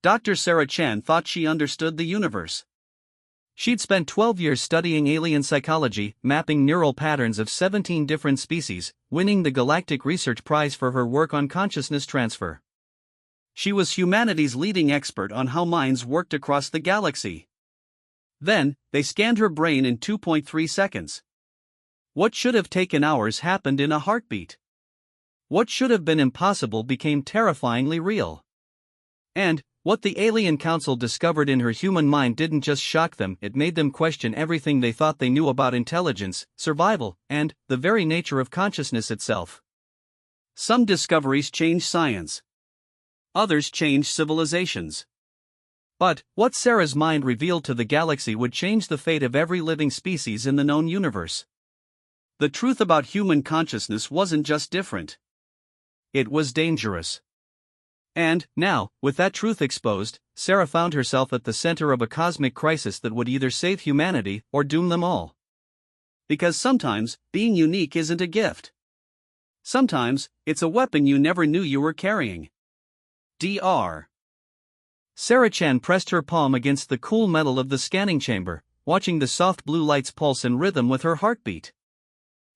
Dr. Sarah Chen thought she understood the universe. She'd spent 12 years studying alien psychology, mapping neural patterns of 17 different species, winning the Galactic Research Prize for her work on consciousness transfer. She was humanity's leading expert on how minds worked across the galaxy. Then, they scanned her brain in 2.3 seconds. What should have taken hours happened in a heartbeat. What should have been impossible became terrifyingly real. And, what the Alien Council discovered in her human mind didn't just shock them, it made them question everything they thought they knew about intelligence, survival, and the very nature of consciousness itself. Some discoveries changed science. Others changed civilizations. But, what Sarah's mind revealed to the galaxy would change the fate of every living species in the known universe. The truth about human consciousness wasn't just different. It was dangerous. And, now, with that truth exposed, Sarah found herself at the center of a cosmic crisis that would either save humanity or doom them all. Because sometimes, being unique isn't a gift. Sometimes, it's a weapon you never knew you were carrying. Dr. Sarah Chen pressed her palm against the cool metal of the scanning chamber, watching the soft blue lights pulse in rhythm with her heartbeat.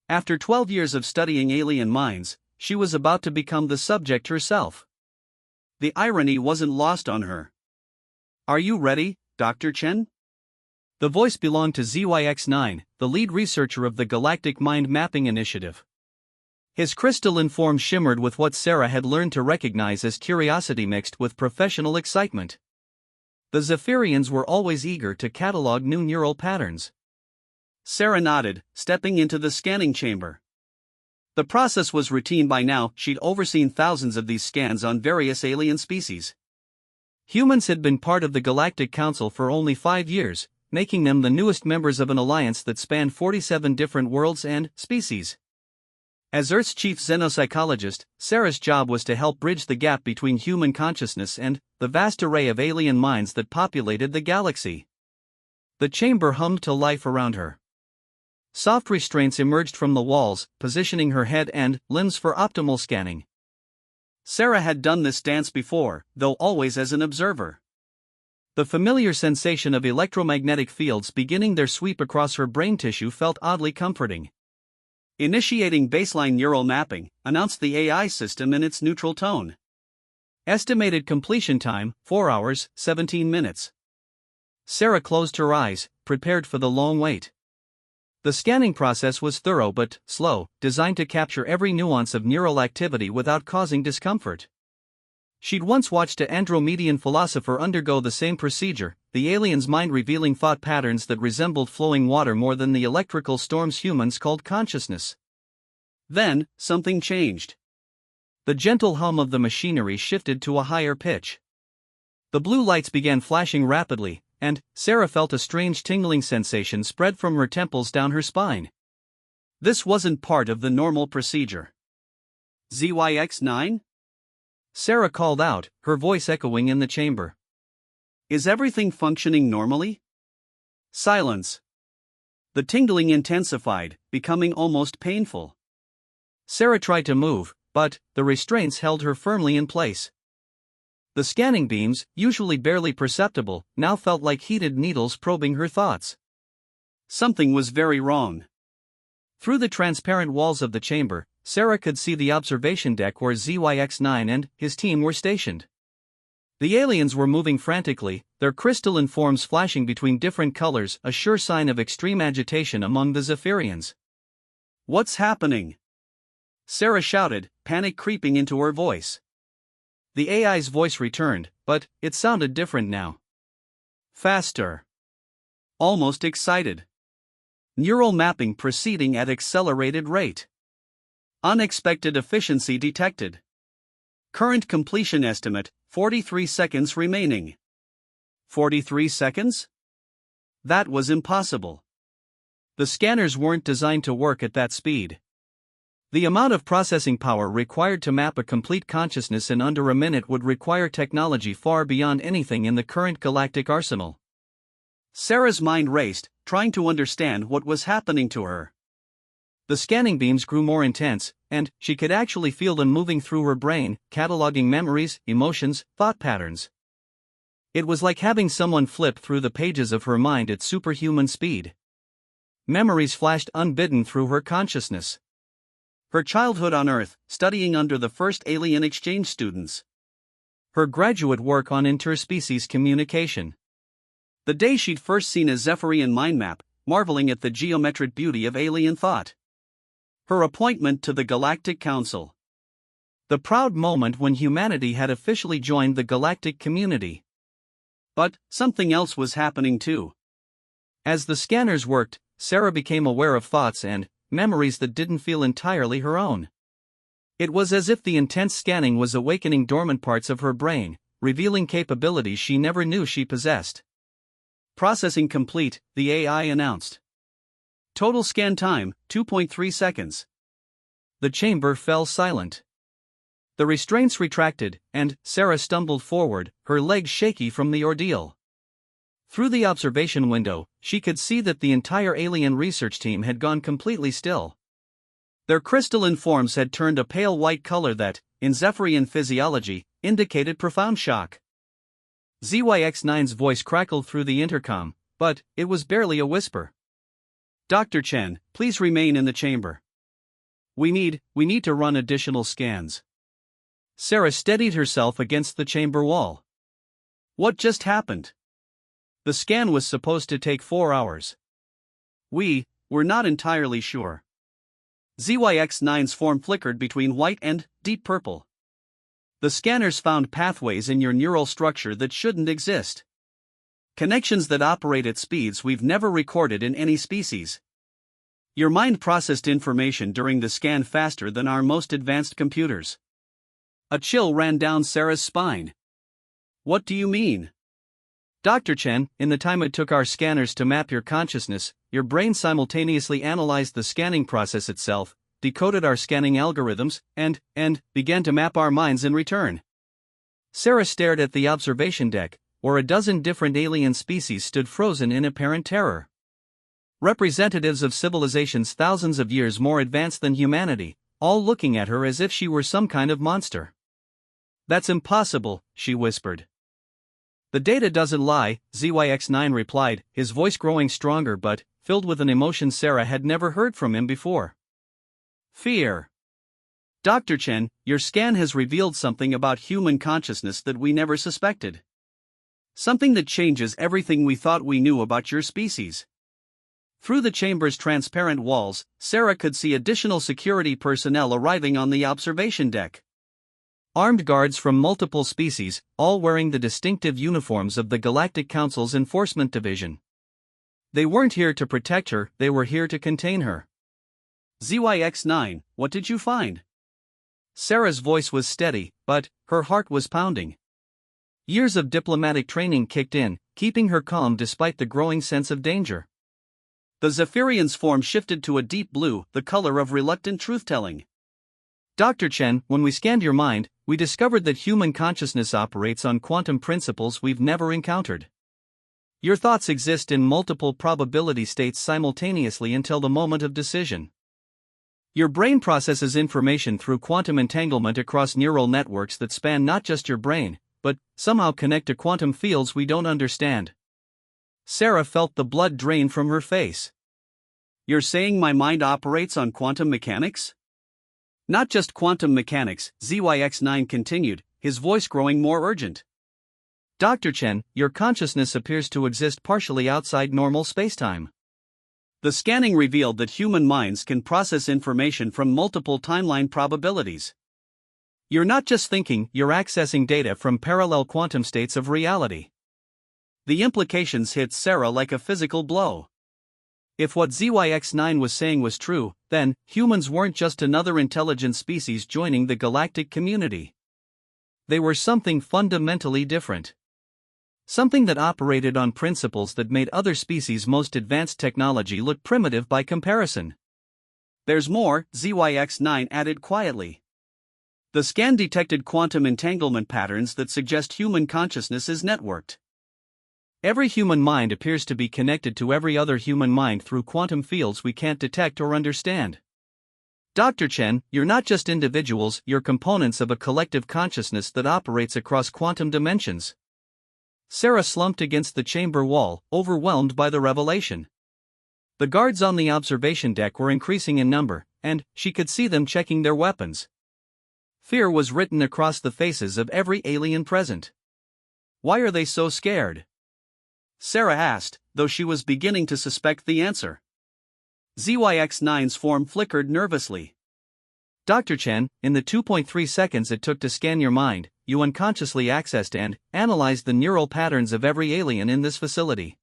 After 12 years of studying alien minds, she was about to become the subject herself. The irony wasn't lost on her. "Are you ready, Dr. Chen?" The voice belonged to ZYX9, the lead researcher of the Galactic Mind Mapping Initiative. His crystalline form shimmered with what Sarah had learned to recognize as curiosity mixed with professional excitement. The Zephyrians were always eager to catalog new neural patterns. Sarah nodded, stepping into the scanning chamber. The process was routine by now. She'd overseen thousands of these scans on various alien species. Humans had been part of the Galactic Council for only 5 years, making them the newest members of an alliance that spanned 47 different worlds and species. As Earth's chief xenopsychologist, Sarah's job was to help bridge the gap between human consciousness and the vast array of alien minds that populated the galaxy. The chamber hummed to life around her. Soft restraints emerged from the walls, positioning her head and limbs for optimal scanning. Sarah had done this dance before, though always as an observer. The familiar sensation of electromagnetic fields beginning their sweep across her brain tissue felt oddly comforting. "Initiating baseline neural mapping," announced the AI system in its neutral tone. Estimated completion time, 4 hours, 17 minutes. Sarah closed her eyes, prepared for the long wait. The scanning process was thorough but slow, designed to capture every nuance of neural activity without causing discomfort. She'd once watched an Andromedian philosopher undergo the same procedure, the alien's mind revealing thought patterns that resembled flowing water more than the electrical storms humans called consciousness. Then, something changed. The gentle hum of the machinery shifted to a higher pitch. The blue lights began flashing rapidly, and Sarah felt a strange tingling sensation spread from her temples down her spine. This wasn't part of the normal procedure. "ZYX9? Sarah called out, her voice echoing in the chamber. "Is everything functioning normally?" Silence. The tingling intensified, becoming almost painful. Sarah tried to move, but the restraints held her firmly in place. The scanning beams, usually barely perceptible, now felt like heated needles probing her thoughts. Something was very wrong. Through the transparent walls of the chamber, Sarah could see the observation deck where ZYX9 and his team were stationed. The aliens were moving frantically, their crystalline forms flashing between different colors, a sure sign of extreme agitation among the Zephyrians. "What's happening?" Sarah shouted, panic creeping into her voice. The AI's voice returned, but it sounded different now. Faster. Almost excited. Neural mapping proceeding at accelerated rate. Unexpected efficiency detected. Current completion estimate, 43 seconds remaining. 43 seconds? That was impossible. The scanners weren't designed to work at that speed. The amount of processing power required to map a complete consciousness in under a minute would require technology far beyond anything in the current galactic arsenal. Sarah's mind raced, trying to understand what was happening to her. The scanning beams grew more intense, and she could actually feel them moving through her brain, cataloging memories, emotions, thought patterns. It was like having someone flip through the pages of her mind at superhuman speed. Memories flashed unbidden through her consciousness. Her childhood on Earth, studying under the first alien exchange students. Her graduate work on interspecies communication. The day she'd first seen a Zephyrian mind map, marveling at the geometric beauty of alien thought. Her appointment to the Galactic Council. The proud moment when humanity had officially joined the galactic community. But something else was happening too. As the scanners worked, Sarah became aware of thoughts and memories that didn't feel entirely her own. It was as if the intense scanning was awakening dormant parts of her brain, revealing capabilities she never knew she possessed. Processing complete, the AI announced. Total scan time, 2.3 seconds. The chamber fell silent. The restraints retracted, and Sarah stumbled forward, her legs shaky from the ordeal. Through the observation window, she could see that the entire alien research team had gone completely still. Their crystalline forms had turned a pale white color that, in Zephyrian physiology, indicated profound shock. ZYX9's voice crackled through the intercom, but it was barely a whisper. "Dr. Chen, please remain in the chamber. We need to run additional scans." Sarah steadied herself against the chamber wall. What just happened? The scan was supposed to take 4 hours. We're not entirely sure. ZYX9's form flickered between white and deep purple. The scanners found pathways in your neural structure that shouldn't exist. Connections that operate at speeds we've never recorded in any species. Your mind processed information during the scan faster than our most advanced computers. A chill ran down Sarah's spine. What do you mean? Dr. Chen, in the time it took our scanners to map your consciousness, your brain simultaneously analyzed the scanning process itself, decoded our scanning algorithms, and began to map our minds in return. Sarah stared at the observation deck, where a dozen different alien species stood frozen in apparent terror. Representatives of civilizations thousands of years more advanced than humanity, all looking at her as if she were some kind of monster. "That's impossible," she whispered. "The data doesn't lie," ZYX9 replied, his voice growing stronger but filled with an emotion Sarah had never heard from him before. Fear. "Dr. Chen, your scan has revealed something about human consciousness that we never suspected. Something that changes everything we thought we knew about your species." Through the chamber's transparent walls, Sarah could see additional security personnel arriving on the observation deck. Armed guards from multiple species, all wearing the distinctive uniforms of the Galactic Council's Enforcement Division. They weren't here to protect her, they were here to contain her. "ZYX9, what did you find?" Sarah's voice was steady, but her heart was pounding. Years of diplomatic training kicked in, keeping her calm despite the growing sense of danger. The Zephyrian's form shifted to a deep blue, the color of reluctant truth-telling. "Dr. Chen, when we scanned your mind, we discovered that human consciousness operates on quantum principles we've never encountered. Your thoughts exist in multiple probability states simultaneously until the moment of decision. Your brain processes information through quantum entanglement across neural networks that span not just your brain, but somehow connect to quantum fields we don't understand." Sarah felt the blood drain from her face. "You're saying my mind operates on quantum mechanics?" "Not just quantum mechanics," ZYX9 continued, his voice growing more urgent. "Dr. Chen, your consciousness appears to exist partially outside normal spacetime. The scanning revealed that human minds can process information from multiple timeline probabilities. You're not just thinking, you're accessing data from parallel quantum states of reality." The implications hit Sarah like a physical blow. If what ZYX9 was saying was true, then humans weren't just another intelligent species joining the galactic community. They were something fundamentally different. Something that operated on principles that made other species' most advanced technology look primitive by comparison. "There's more," ZYX9 added quietly. "The scan detected quantum entanglement patterns that suggest human consciousness is networked. Every human mind appears to be connected to every other human mind through quantum fields we can't detect or understand. Dr. Chen, you're not just individuals, you're components of a collective consciousness that operates across quantum dimensions." Sarah slumped against the chamber wall, overwhelmed by the revelation. The guards on the observation deck were increasing in number, and she could see them checking their weapons. Fear was written across the faces of every alien present. "Why are they so scared?" Sarah asked, though she was beginning to suspect the answer. ZYX9's form flickered nervously. "Dr. Chen, in the 2.3 seconds it took to scan your mind, you unconsciously accessed and analyzed the neural patterns of every alien in this facility.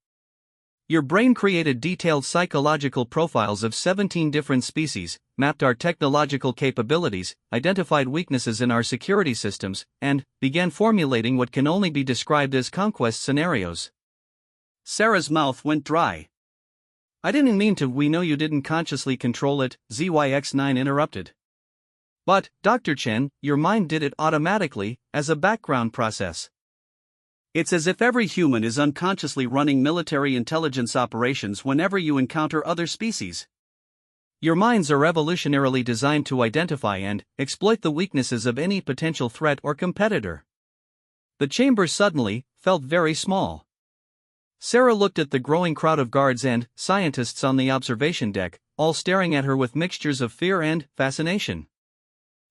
Your brain created detailed psychological profiles of 17 different species, mapped our technological capabilities, identified weaknesses in our security systems, and began formulating what can only be described as conquest scenarios." Sarah's mouth went dry. "I didn't mean to. We know you didn't consciously control it," ZYX9 interrupted. "But, Dr. Chen, your mind did it automatically, as a background process. It's as if every human is unconsciously running military intelligence operations whenever you encounter other species. Your minds are evolutionarily designed to identify and exploit the weaknesses of any potential threat or competitor." The chamber suddenly felt very small. Sarah looked at the growing crowd of guards and scientists on the observation deck, all staring at her with mixtures of fear and fascination.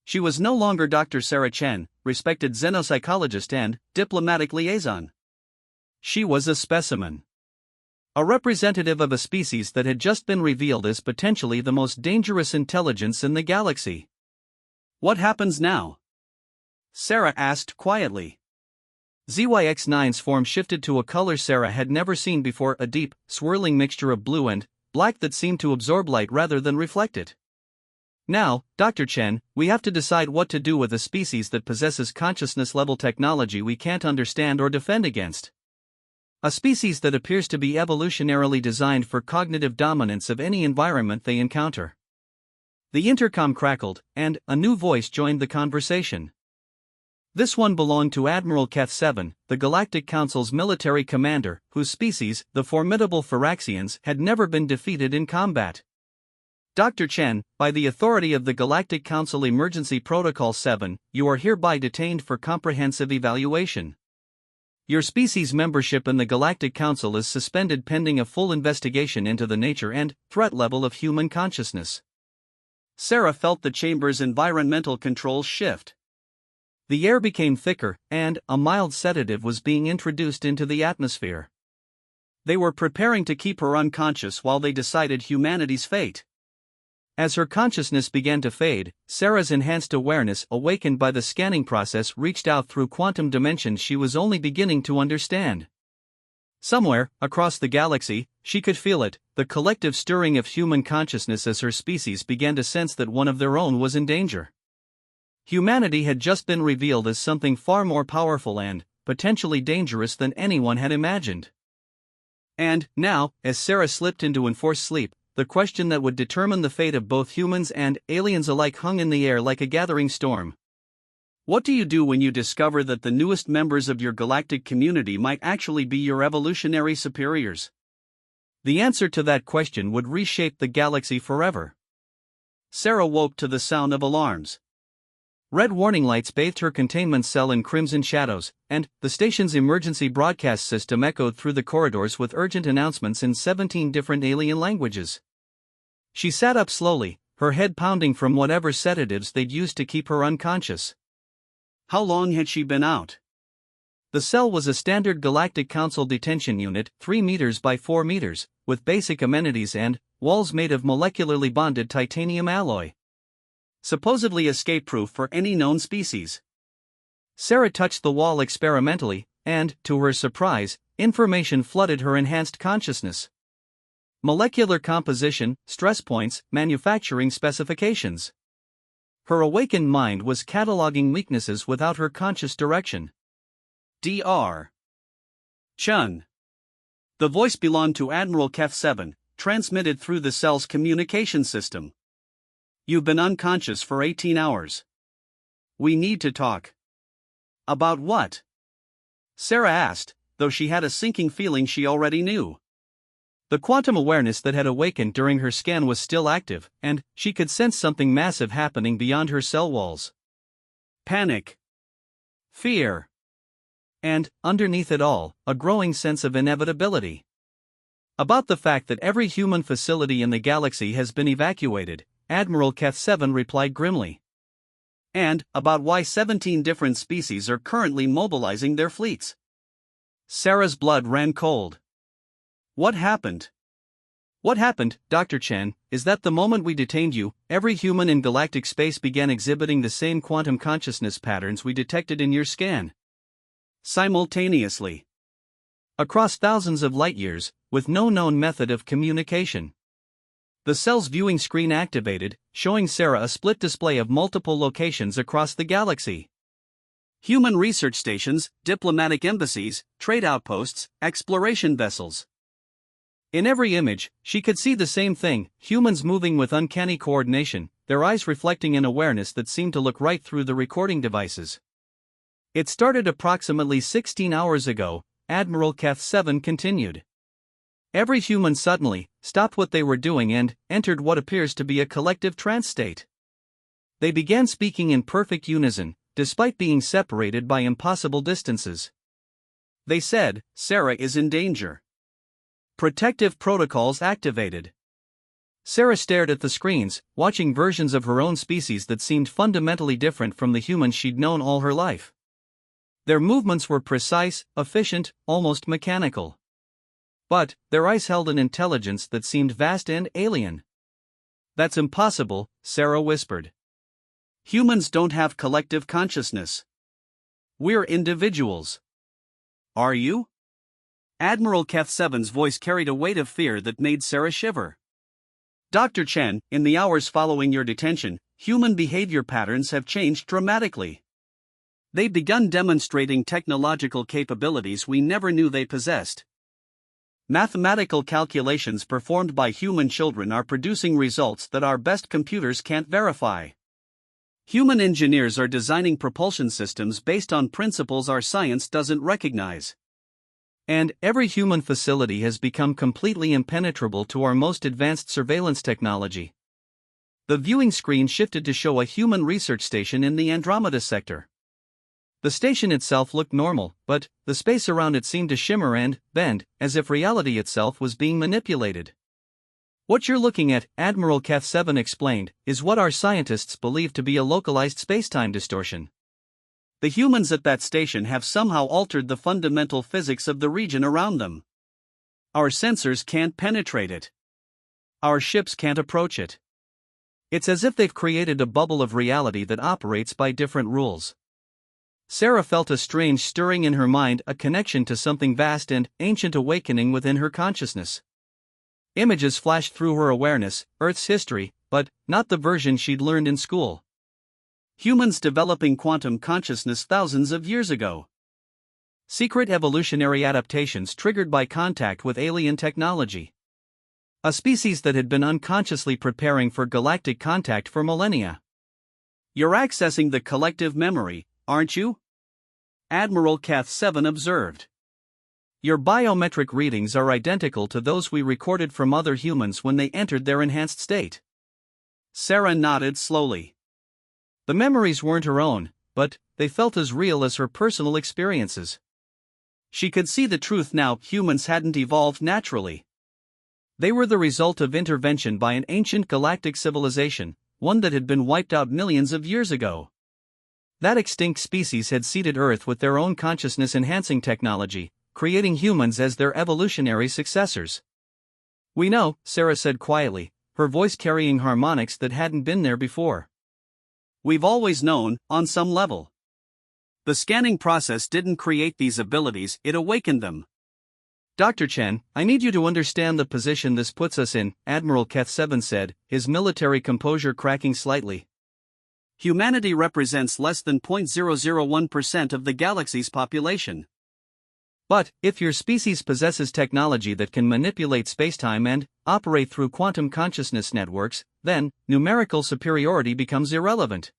She was no longer Dr. Sarah Chen, respected xenopsychologist and diplomatic liaison. She was a specimen. A representative of a species that had just been revealed as potentially the most dangerous intelligence in the galaxy. "What happens now?" Sarah asked quietly. ZYX9's form shifted to a color Sarah had never seen before, a deep, swirling mixture of blue and black that seemed to absorb light rather than reflect it. "Now, Dr. Chen, we have to decide what to do with a species that possesses consciousness-level technology we can't understand or defend against. A species that appears to be evolutionarily designed for cognitive dominance of any environment they encounter." The intercom crackled, and a new voice joined the conversation. This one belonged to Admiral Keth 7, the Galactic Council's military commander, whose species, the formidable Phyraxians, had never been defeated in combat. "Dr. Chen, by the authority of the Galactic Council Emergency Protocol 7, you are hereby detained for comprehensive evaluation. Your species membership in the Galactic Council is suspended pending a full investigation into the nature and threat level of human consciousness." Sarah felt the chamber's environmental controls shift. The air became thicker, and a mild sedative was being introduced into the atmosphere. They were preparing to keep her unconscious while they decided humanity's fate. As her consciousness began to fade, Sarah's enhanced awareness, awakened by the scanning process, reached out through quantum dimensions she was only beginning to understand. Somewhere, across the galaxy, she could feel it, the collective stirring of human consciousness as her species began to sense that one of their own was in danger. Humanity had just been revealed as something far more powerful and potentially dangerous than anyone had imagined. And now, as Sarah slipped into enforced sleep, the question that would determine the fate of both humans and aliens alike hung in the air like a gathering storm. What do you do when you discover that the newest members of your galactic community might actually be your evolutionary superiors? The answer to that question would reshape the galaxy forever. Sarah woke to the sound of alarms. Red warning lights bathed her containment cell in crimson shadows, and the station's emergency broadcast system echoed through the corridors with urgent announcements in 17 different alien languages. She sat up slowly, her head pounding from whatever sedatives they'd used to keep her unconscious. How long had she been out? The cell was a standard Galactic Council detention unit, 3 meters by 4 meters, with basic amenities and walls made of molecularly bonded titanium alloy. Supposedly escape-proof for any known species. Sarah touched the wall experimentally, and, to her surprise, information flooded her enhanced consciousness. Molecular composition, stress points, manufacturing specifications. Her awakened mind was cataloging weaknesses without her conscious direction. Dr. Chen. The voice belonged to Admiral Keth 7, transmitted through the cell's communication system. You've been unconscious for 18 hours. We need to talk. About what? Sarah asked, though she had a sinking feeling she already knew. The quantum awareness that had awakened during her scan was still active, and she could sense something massive happening beyond her cell walls. Panic. Fear. And, underneath it all, a growing sense of inevitability. About the fact that every human facility in the galaxy has been evacuated, Admiral Keth-7 replied grimly. And, about why 17 different species are currently mobilizing their fleets. Sarah's blood ran cold. What happened? What happened, Dr. Chen, is that the moment we detained you, every human in galactic space began exhibiting the same quantum consciousness patterns we detected in your scan. Simultaneously. Across thousands of light-years, with no known method of communication. The cell's viewing screen activated, showing Sarah a split display of multiple locations across the galaxy. Human research stations, diplomatic embassies, trade outposts, exploration vessels. In every image, she could see the same thing, humans moving with uncanny coordination, their eyes reflecting an awareness that seemed to look right through the recording devices. It started approximately 16 hours ago, Admiral Keth-7 continued. Every human suddenly stopped what they were doing and entered what appears to be a collective trance state. They began speaking in perfect unison, despite being separated by impossible distances. They said, "Sarah is in danger." Protective protocols activated. Sarah stared at the screens, watching versions of her own species that seemed fundamentally different from the humans she'd known all her life. Their movements were precise, efficient, almost mechanical. But their eyes held an intelligence that seemed vast and alien. "That's impossible," Sarah whispered. "Humans don't have collective consciousness. We're individuals." "Are you?" Admiral Keth-7's voice carried a weight of fear that made Sarah shiver. "Dr. Chen, in the hours following your detention, human behavior patterns have changed dramatically. They've begun demonstrating technological capabilities we never knew they possessed. Mathematical calculations performed by human children are producing results that our best computers can't verify. Human engineers are designing propulsion systems based on principles our science doesn't recognize. And every human facility has become completely impenetrable to our most advanced surveillance technology." The viewing screen shifted to show a human research station in the Andromeda sector. The station itself looked normal, but the space around it seemed to shimmer and bend, as if reality itself was being manipulated. "What you're looking at," Admiral Keth-7 explained, "is what our scientists believe to be a localized spacetime distortion. The humans at that station have somehow altered the fundamental physics of the region around them. Our sensors can't penetrate it. Our ships can't approach it. It's as if they've created a bubble of reality that operates by different rules." Sarah felt a strange stirring in her mind, a connection to something vast and ancient awakening within her consciousness. Images flashed through her awareness, Earth's history, but not the version she'd learned in school. Humans developing quantum consciousness thousands of years ago. Secret evolutionary adaptations triggered by contact with alien technology. A species that had been unconsciously preparing for galactic contact for millennia. "You're accessing the collective memory, aren't you?" Admiral Keth-7 observed. "Your biometric readings are identical to those we recorded from other humans when they entered their enhanced state." Sarah nodded slowly. The memories weren't her own, but they felt as real as her personal experiences. She could see the truth now: humans hadn't evolved naturally. They were the result of intervention by an ancient galactic civilization, one that had been wiped out millions of years ago. That extinct species had seeded Earth with their own consciousness-enhancing technology, creating humans as their evolutionary successors. "We know," Sarah said quietly, her voice carrying harmonics that hadn't been there before. "We've always known, on some level. The scanning process didn't create these abilities, it awakened them." "Dr. Chen, I need you to understand the position this puts us in," Admiral Keth-7 said, his military composure cracking slightly. "Humanity represents less than 0.001% of the galaxy's population. But, if your species possesses technology that can manipulate spacetime and operate through quantum consciousness networks, then numerical superiority becomes irrelevant."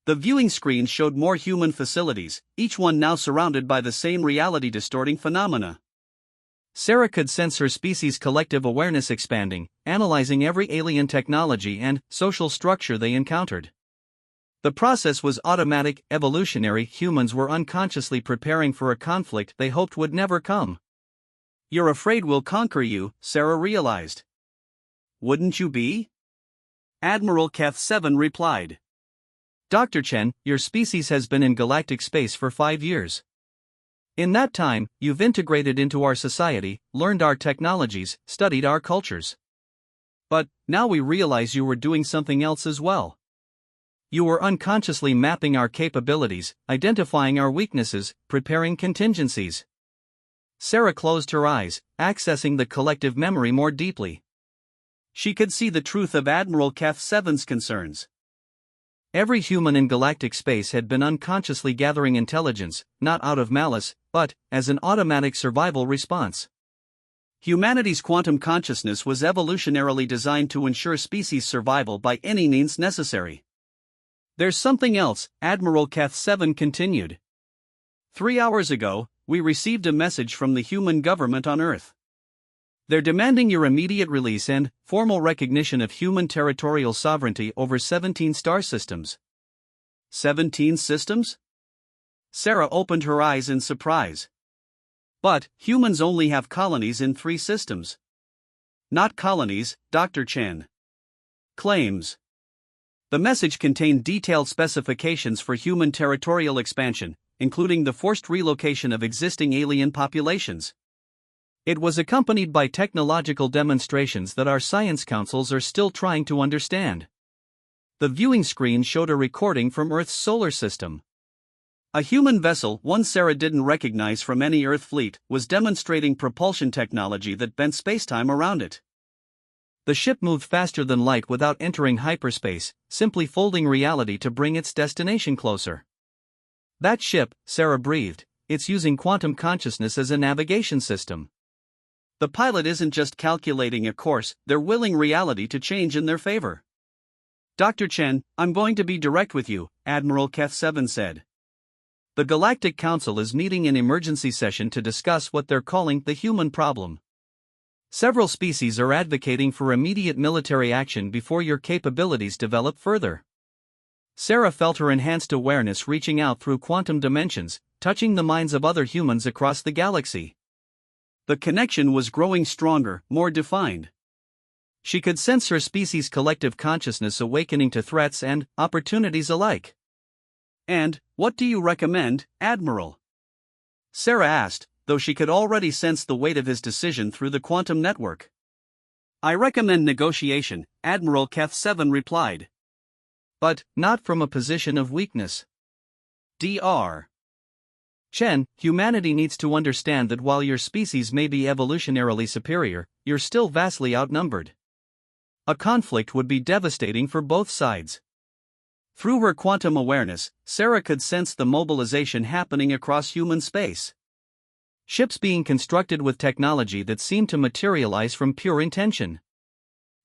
The viewing screen showed more human facilities, each one now surrounded by the same reality-distorting phenomena. Sarah could sense her species' collective awareness expanding, analyzing every alien technology and social structure they encountered. The process was automatic, evolutionary. Humans were unconsciously preparing for a conflict they hoped would never come. "You're afraid we'll conquer you," Sarah realized. "Wouldn't you be?" Admiral Keth 7 replied. "Dr. Chen, your species has been in galactic space for 5 years. In that time, you've integrated into our society, learned our technologies, studied our cultures. But now we realize you were doing something else as well. You were unconsciously mapping our capabilities, identifying our weaknesses, preparing contingencies." Sarah closed her eyes, accessing the collective memory more deeply. She could see the truth of Admiral Keth 7's concerns. Every human in galactic space had been unconsciously gathering intelligence, not out of malice, but as an automatic survival response. Humanity's quantum consciousness was evolutionarily designed to ensure species survival by any means necessary. "There's something else," Admiral Keth 7 continued. 3 hours ago, we received a message from the human government on Earth. They're demanding your immediate release and formal recognition of human territorial sovereignty over 17 star systems." 17 systems? Sarah opened her eyes in surprise. "But humans only have colonies in 3 systems." "Not colonies," Dr. Chen claims. The message contained detailed specifications for human territorial expansion, including the forced relocation of existing alien populations. It was accompanied by technological demonstrations that our science councils are still trying to understand. The viewing screen showed a recording from Earth's solar system. A human vessel, one Sarah didn't recognize from any Earth fleet, was demonstrating propulsion technology that bent spacetime around it. The ship moved faster than light without entering hyperspace, simply folding reality to bring its destination closer. "That ship," Sarah breathed, "it's using quantum consciousness as a navigation system. The pilot isn't just calculating a course, they're willing reality to change in their favor." "Dr. Chen, I'm going to be direct with you," Admiral Keth 7 said. "The Galactic Council is meeting in emergency session to discuss what they're calling the human problem. Several species are advocating for immediate military action before your capabilities develop further." Sarah felt her enhanced awareness reaching out through quantum dimensions, touching the minds of other humans across the galaxy. The connection was growing stronger, more defined. She could sense her species' collective consciousness awakening to threats and opportunities alike. "And what do you recommend, Admiral?" Sarah asked, though she could already sense the weight of his decision through the quantum network. "I recommend negotiation," Admiral Keth 7 replied. "But not from a position of weakness. Dr. Chen, humanity needs to understand that while your species may be evolutionarily superior, you're still vastly outnumbered. A conflict would be devastating for both sides." Through her quantum awareness, Sarah could sense the mobilization happening across human space. Ships being constructed with technology that seemed to materialize from pure intention.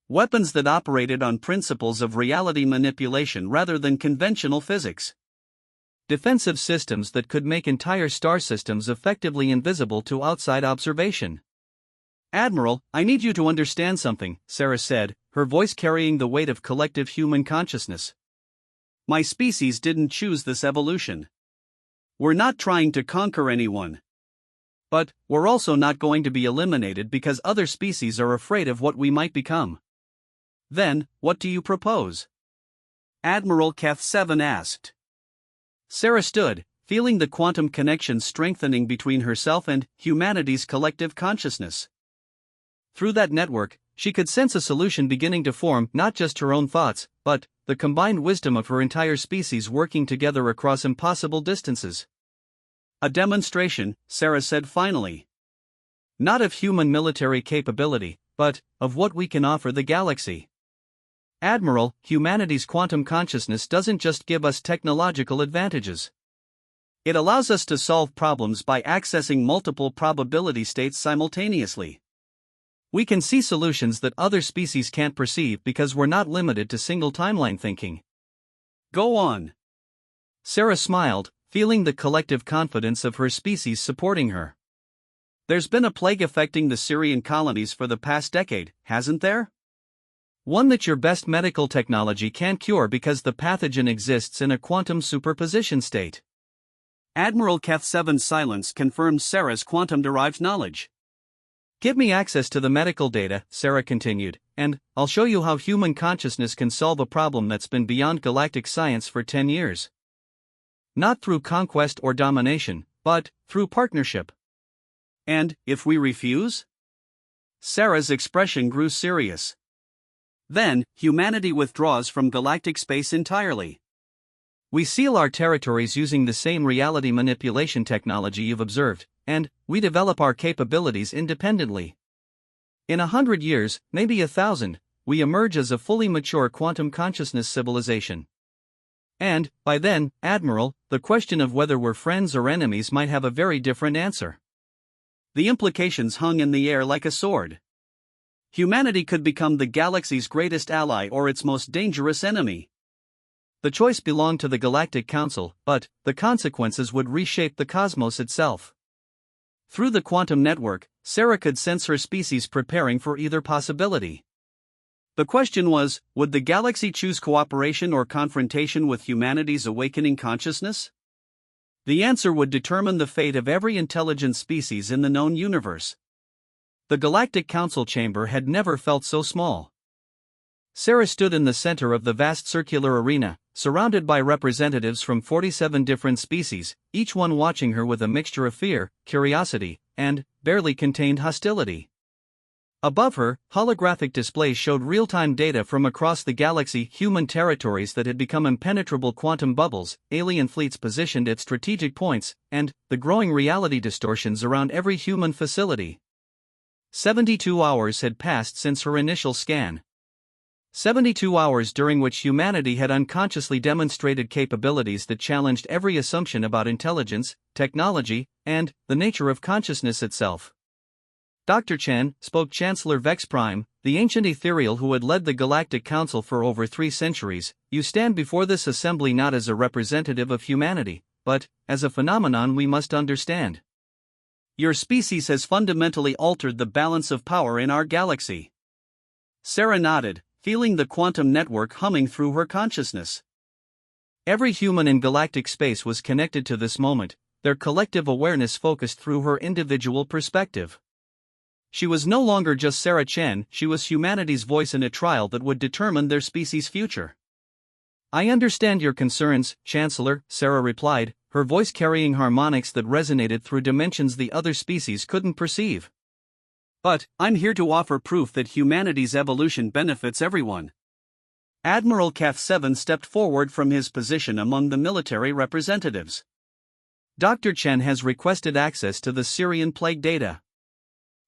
Weapons that operated on principles of reality manipulation rather than conventional physics. Defensive systems that could make entire star systems effectively invisible to outside observation. "Admiral, I need you to understand something," Sarah said, her voice carrying the weight of collective human consciousness. "My species didn't choose this evolution. We're not trying to conquer anyone. But we're also not going to be eliminated because other species are afraid of what we might become." "Then, what do you propose?" Admiral Keth 7 asked. Sarah stood, feeling the quantum connection strengthening between herself and humanity's collective consciousness. Through that network, she could sense a solution beginning to form, not just her own thoughts, but the combined wisdom of her entire species working together across impossible distances. "A demonstration," Sarah said finally. "Not of human military capability, but of what we can offer the galaxy. Admiral, humanity's quantum consciousness doesn't just give us technological advantages. It allows us to solve problems by accessing multiple probability states simultaneously. We can see solutions that other species can't perceive because we're not limited to single timeline thinking." "Go on." Sarah smiled, feeling the collective confidence of her species supporting her. "There's been a plague affecting the Syrian colonies for the past decade, hasn't there? One that your best medical technology can't cure because the pathogen exists in a quantum superposition state. Admiral Keth-7's silence confirms Sarah's quantum-derived knowledge. Give me access to the medical data, Sarah continued, and I'll show you how human consciousness can solve a problem that's been beyond galactic science for 10 years. Not through conquest or domination, but through partnership. And if we refuse? Sarah's expression grew serious. Then, humanity withdraws from galactic space entirely. We seal our territories using the same reality manipulation technology you've observed, and we develop our capabilities independently. In 100 years, maybe 1,000, we emerge as a fully mature quantum consciousness civilization. And, by then, Admiral, the question of whether we're friends or enemies might have a very different answer. The implications hung in the air like a sword. Humanity could become the galaxy's greatest ally or its most dangerous enemy. The choice belonged to the Galactic Council, but the consequences would reshape the cosmos itself. Through the quantum network, Sarah could sense her species preparing for either possibility. The question was, would the galaxy choose cooperation or confrontation with humanity's awakening consciousness? The answer would determine the fate of every intelligent species in the known universe. The Galactic Council chamber had never felt so small. Sarah stood in the center of the vast circular arena, surrounded by representatives from 47 different species, each one watching her with a mixture of fear, curiosity, and barely contained hostility. Above her, holographic displays showed real-time data from across the galaxy, human territories that had become impenetrable quantum bubbles, alien fleets positioned at strategic points, and the growing reality distortions around every human facility. 72 hours had passed since her initial scan. 72 hours during which humanity had unconsciously demonstrated capabilities that challenged every assumption about intelligence, technology, and the nature of consciousness itself. Dr. Chen, spoke Chancellor Vex Prime, the ancient ethereal who had led the Galactic Council for over 3 centuries, you stand before this assembly not as a representative of humanity, but as a phenomenon we must understand. Your species has fundamentally altered the balance of power in our galaxy. Sarah nodded, feeling the quantum network humming through her consciousness. Every human in galactic space was connected to this moment, their collective awareness focused through her individual perspective. She was no longer just Sarah Chen, she was humanity's voice in a trial that would determine their species' future. I understand your concerns, Chancellor, Sarah replied, her voice carrying harmonics that resonated through dimensions the other species couldn't perceive. But, I'm here to offer proof that humanity's evolution benefits everyone. Admiral Keth-7 stepped forward from his position among the military representatives. Dr. Chen has requested access to the Syrian plague data.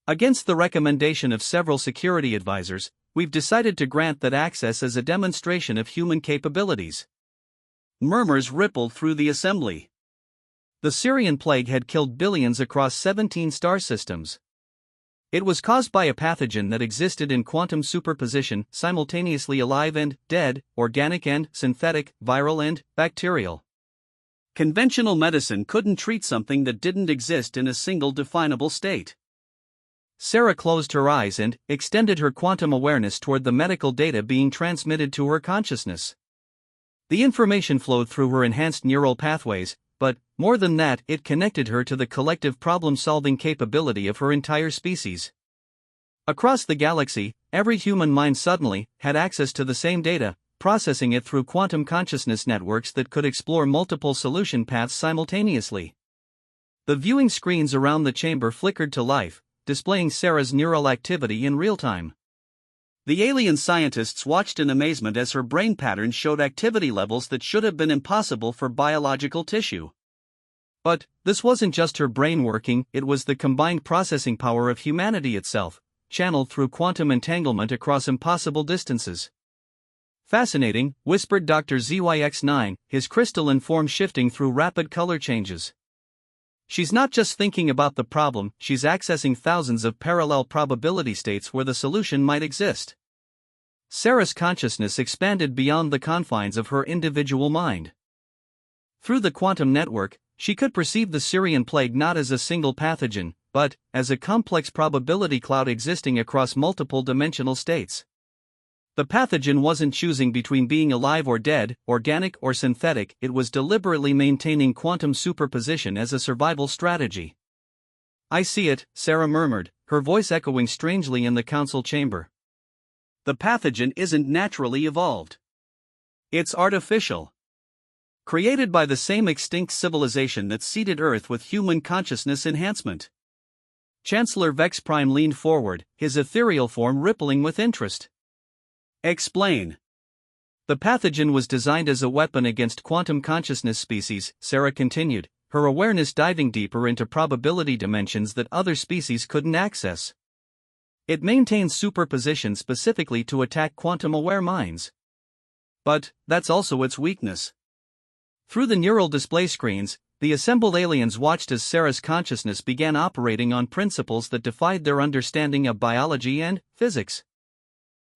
Against the recommendation of several security advisors, we've decided to grant that access as a demonstration of human capabilities. Murmurs rippled through the assembly. The Syrian plague had killed billions across 17 star systems. It was caused by a pathogen that existed in quantum superposition, simultaneously alive and dead, organic and synthetic, viral and bacterial. Conventional medicine couldn't treat something that didn't exist in a single definable state. Sarah closed her eyes and extended her quantum awareness toward the medical data being transmitted to her consciousness. The information flowed through her enhanced neural pathways, but, more than that, it connected her to the collective problem-solving capability of her entire species. Across the galaxy, every human mind suddenly had access to the same data, processing it through quantum consciousness networks that could explore multiple solution paths simultaneously. The viewing screens around the chamber flickered to life, displaying Sarah's neural activity in real time. The alien scientists watched in amazement as her brain patterns showed activity levels that should have been impossible for biological tissue. But this wasn't just her brain working, it was the combined processing power of humanity itself, channeled through quantum entanglement across impossible distances. Fascinating, whispered Dr. ZYX9, his crystalline form shifting through rapid color changes. She's not just thinking about the problem, she's accessing thousands of parallel probability states where the solution might exist. Sarah's consciousness expanded beyond the confines of her individual mind. Through the quantum network, she could perceive the Syrian plague not as a single pathogen, but as a complex probability cloud existing across multiple dimensional states. The pathogen wasn't choosing between being alive or dead, organic or synthetic, it was deliberately maintaining quantum superposition as a survival strategy. "I see it," Sarah murmured, her voice echoing strangely in the council chamber. The pathogen isn't naturally evolved. It's artificial. Created by the same extinct civilization that seeded Earth with human consciousness enhancement. Chancellor Vex Prime leaned forward, his ethereal form rippling with interest. "Explain." "The pathogen was designed as a weapon against quantum consciousness species," Sarah continued, her awareness diving deeper into probability dimensions that other species couldn't access. "It maintains superposition specifically to attack quantum-aware minds. But that's also its weakness." Through the neural display screens, the assembled aliens watched as Sarah's consciousness began operating on principles that defied their understanding of biology and physics.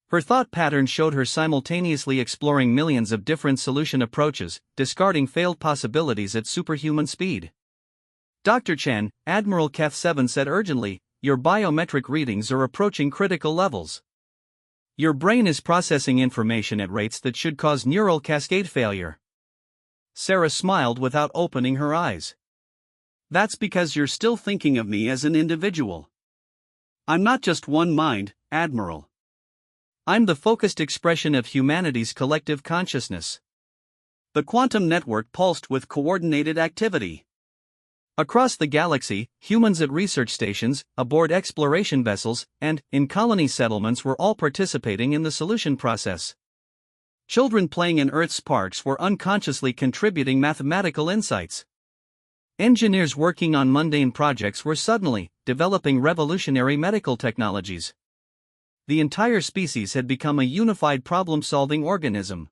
Her thought pattern showed her simultaneously exploring millions of different solution approaches, discarding failed possibilities at superhuman speed. "Dr. Chen," Admiral Keth 7 said urgently, "your biometric readings are approaching critical levels. Your brain is processing information at rates that should cause neural cascade failure." Sarah smiled without opening her eyes. "That's because you're still thinking of me as an individual. I'm not just one mind, Admiral. I'm the focused expression of humanity's collective consciousness." The quantum network pulsed with coordinated activity. Across the galaxy, humans at research stations, aboard exploration vessels, and in colony settlements were all participating in the solution process. Children playing in Earth's parks were unconsciously contributing mathematical insights. Engineers working on mundane projects were suddenly developing revolutionary medical technologies. The entire species had become a unified problem-solving organism.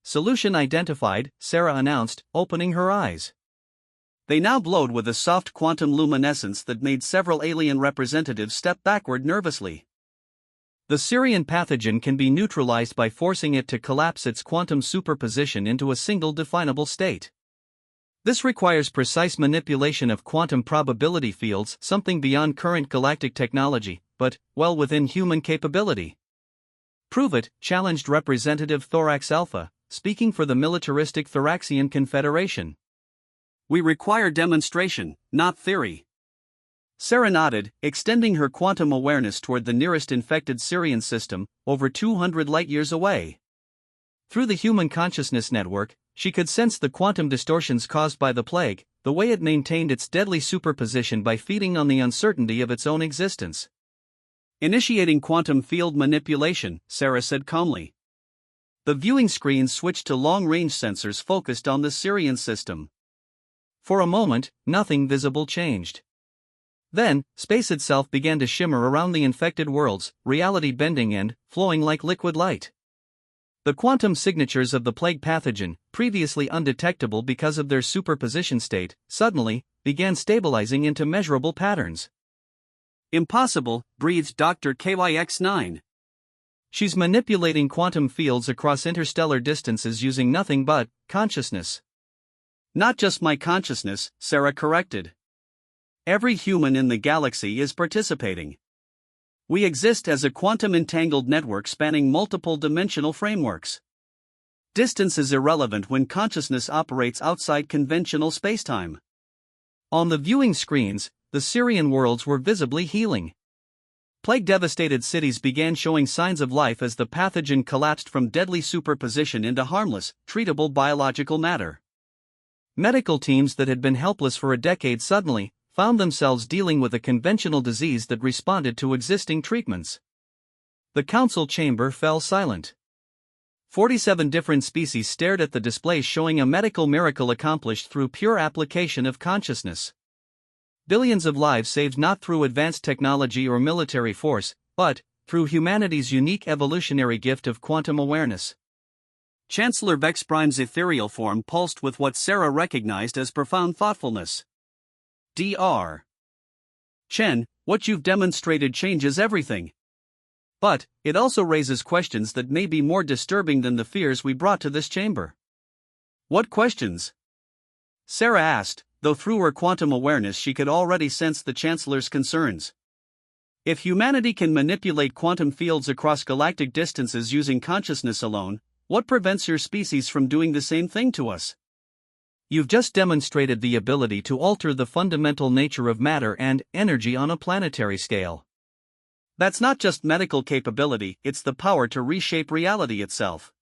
"Solution identified," Sarah announced, opening her eyes. They now glowed with a soft quantum luminescence that made several alien representatives step backward nervously. "The Syrian pathogen can be neutralized by forcing it to collapse its quantum superposition into a single definable state. This requires precise manipulation of quantum probability fields, something beyond current galactic technology, but well within human capability." "Prove it," challenged Representative Thorax Alpha, speaking for the militaristic Thoraxian Confederation. "We require demonstration, not theory." Sarah nodded, extending her quantum awareness toward the nearest infected Syrian system, over 200 light-years away. Through the human consciousness network, she could sense the quantum distortions caused by the plague, the way it maintained its deadly superposition by feeding on the uncertainty of its own existence. "Initiating quantum field manipulation," Sarah said calmly. The viewing screen switched to long-range sensors focused on the Syrian system. For a moment, nothing visible changed. Then, space itself began to shimmer around the infected worlds, reality bending and flowing like liquid light. The quantum signatures of the plague pathogen, previously undetectable because of their superposition state, suddenly began stabilizing into measurable patterns. "Impossible," breathed Dr. KYX9. "She's manipulating quantum fields across interstellar distances using nothing but consciousness." "Not just my consciousness," Sarah corrected. "Every human in the galaxy is participating. We exist as a quantum-entangled network spanning multiple dimensional frameworks. Distance is irrelevant when consciousness operates outside conventional spacetime." On the viewing screens, the Syrian worlds were visibly healing. Plague-devastated cities began showing signs of life as the pathogen collapsed from deadly superposition into harmless, treatable biological matter. Medical teams that had been helpless for a decade suddenly found themselves dealing with a conventional disease that responded to existing treatments. The council chamber fell silent. 47 different species stared at the displays showing a medical miracle accomplished through pure application of consciousness. Billions of lives saved not through advanced technology or military force, but through humanity's unique evolutionary gift of quantum awareness. Chancellor Vex Prime's ethereal form pulsed with what Sarah recognized as profound thoughtfulness. "Dr. Chen, what you've demonstrated changes everything. But it also raises questions that may be more disturbing than the fears we brought to this chamber." "What questions?" Sarah asked, though through her quantum awareness she could already sense the Chancellor's concerns. If humanity can manipulate quantum fields across galactic distances using consciousness alone, what prevents your species from doing the same thing to us? You've just demonstrated the ability to alter the fundamental nature of matter and energy on a planetary scale. That's not just medical capability, it's the power to reshape reality itself.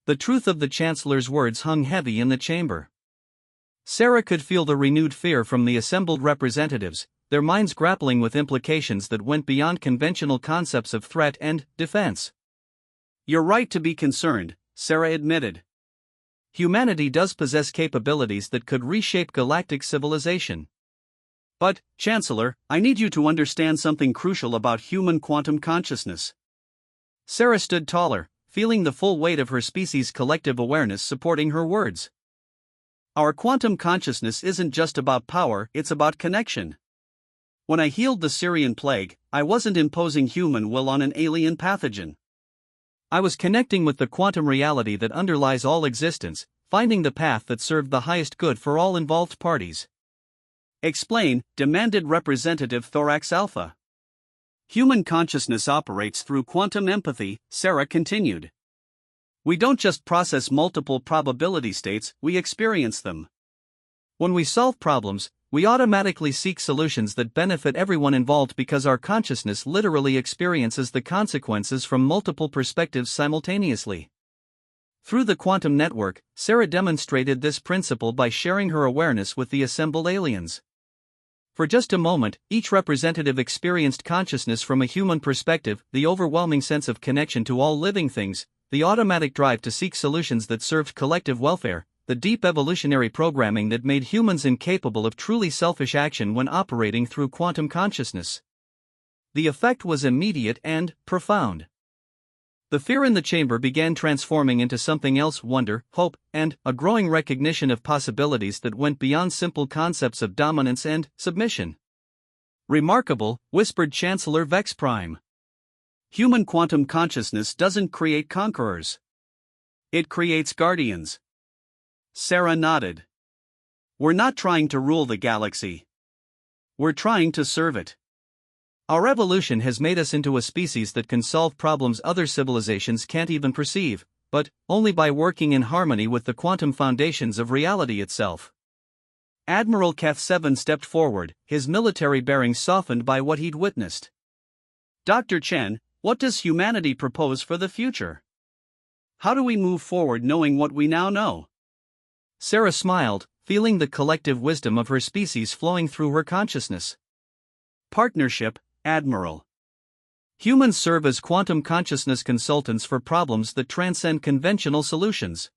The truth of the Chancellor's words hung heavy in the chamber. Sarah could feel the renewed fear from the assembled representatives, their minds grappling with implications that went beyond conventional concepts of threat and defense. You're right to be concerned, Sarah admitted. Humanity does possess capabilities that could reshape galactic civilization. But, Chancellor, I need you to understand something crucial about human quantum consciousness. Sarah stood taller, feeling the full weight of her species' collective awareness supporting her words. Our quantum consciousness isn't just about power, it's about connection. When I healed the Syrian plague, I wasn't imposing human will on an alien pathogen. I was connecting with the quantum reality that underlies all existence, finding the path that served the highest good for all involved parties. Explain, demanded Representative Thorax Alpha. Human consciousness operates through quantum empathy, Sarah continued. We don't just process multiple probability states, we experience them. When we solve problems, we automatically seek solutions that benefit everyone involved because our consciousness literally experiences the consequences from multiple perspectives simultaneously. Through the quantum network, Sarah demonstrated this principle by sharing her awareness with the assembled aliens. For just a moment, each representative experienced consciousness from a human perspective, the overwhelming sense of connection to all living things, the automatic drive to seek solutions that served collective welfare, the deep evolutionary programming that made humans incapable of truly selfish action when operating through quantum consciousness. The effect was immediate and profound. The fear in the chamber began transforming into something else: wonder, hope, and a growing recognition of possibilities that went beyond simple concepts of dominance and submission. Remarkable, whispered Chancellor Vex Prime. Human quantum consciousness doesn't create conquerors. It creates guardians. Sarah nodded. We're not trying to rule the galaxy. We're trying to serve it. Our evolution has made us into a species that can solve problems other civilizations can't even perceive, but only by working in harmony with the quantum foundations of reality itself. Admiral Keth 7 stepped forward, his military bearings softened by what he'd witnessed. Dr. Chen, what does humanity propose for the future? How do we move forward knowing what we now know? Sarah smiled, feeling the collective wisdom of her species flowing through her consciousness. Partnership, Admiral. Humans serve as quantum consciousness consultants for problems that transcend conventional solutions.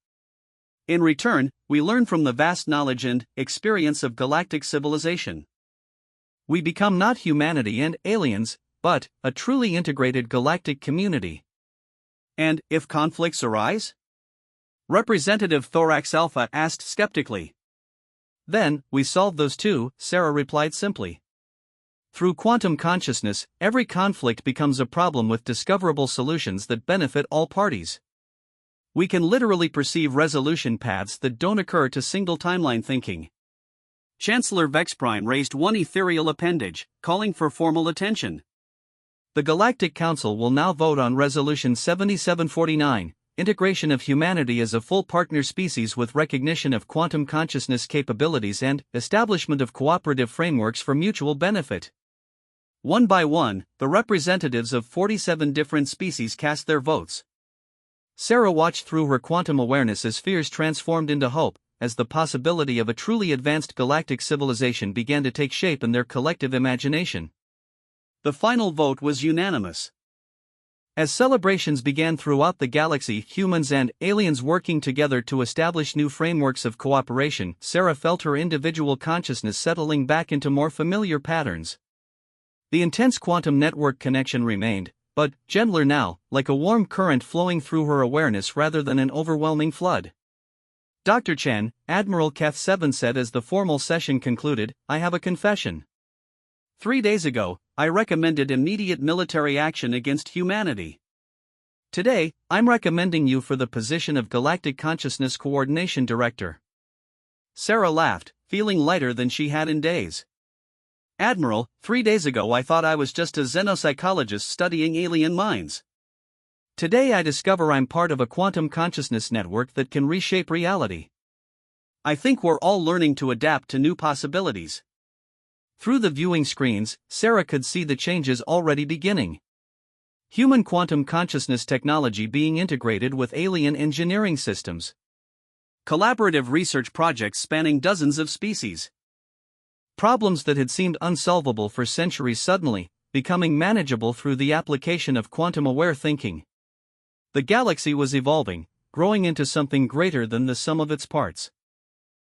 In return, we learn from the vast knowledge and experience of galactic civilization. We become not humanity and aliens, but a truly integrated galactic community. And if conflicts arise? Representative Thorax Alpha asked skeptically. Then, we solve those too, Sarah replied simply. Through quantum consciousness, every conflict becomes a problem with discoverable solutions that benefit all parties. We can literally perceive resolution paths that don't occur to single timeline thinking. Chancellor Vex Prime raised one ethereal appendage, calling for formal attention. The Galactic Council will now vote on Resolution 7749, Integration of Humanity as a Full Partner Species with Recognition of Quantum Consciousness Capabilities and Establishment of Cooperative Frameworks for Mutual Benefit. One by one, the representatives of 47 different species cast their votes. Sarah watched through her quantum awareness as fears transformed into hope, as the possibility of a truly advanced galactic civilization began to take shape in their collective imagination. The final vote was unanimous. As celebrations began throughout the galaxy, humans and aliens working together to establish new frameworks of cooperation, Sarah felt her individual consciousness settling back into more familiar patterns. The intense quantum network connection remained, but gentler now, like a warm current flowing through her awareness rather than an overwhelming flood. Dr. Chen, Admiral Keth 7 said as the formal session concluded, I have a confession. 3 days ago, I recommended immediate military action against humanity. Today, I'm recommending you for the position of Galactic Consciousness Coordination Director. Sarah laughed, feeling lighter than she had in days. Admiral, 3 days ago I thought I was just a xenopsychologist studying alien minds. Today I discover I'm part of a quantum consciousness network that can reshape reality. I think we're all learning to adapt to new possibilities. Through the viewing screens, Sarah could see the changes already beginning. Human quantum consciousness technology being integrated with alien engineering systems. Collaborative research projects spanning dozens of species. Problems that had seemed unsolvable for centuries suddenly becoming manageable through the application of quantum-aware thinking. The galaxy was evolving, growing into something greater than the sum of its parts.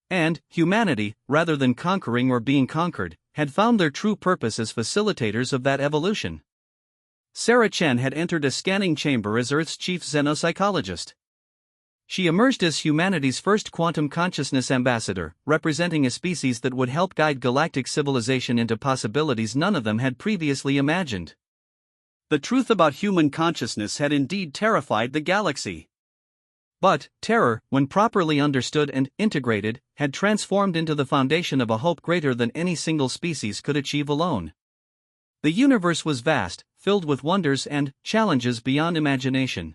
And humanity, rather than conquering or being conquered, had found their true purpose as facilitators of that evolution. Sarah Chen had entered a scanning chamber as Earth's chief xenopsychologist. She emerged as humanity's first quantum consciousness ambassador, representing a species that would help guide galactic civilization into possibilities none of them had previously imagined. The truth about human consciousness had indeed terrified the galaxy. But terror, when properly understood and integrated, had transformed into the foundation of a hope greater than any single species could achieve alone. The universe was vast, filled with wonders and challenges beyond imagination.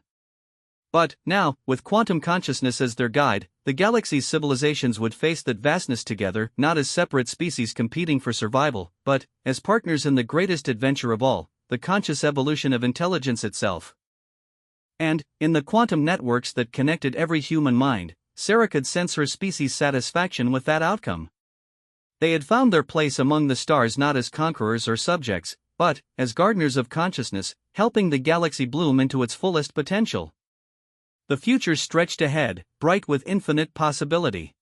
But now, with quantum consciousness as their guide, the galaxy's civilizations would face that vastness together, not as separate species competing for survival, but as partners in the greatest adventure of all, the conscious evolution of intelligence itself. And, in the quantum networks that connected every human mind, Sarah could sense her species' satisfaction with that outcome. They had found their place among the stars not as conquerors or subjects, but as gardeners of consciousness, helping the galaxy bloom into its fullest potential. The future stretched ahead, bright with infinite possibility.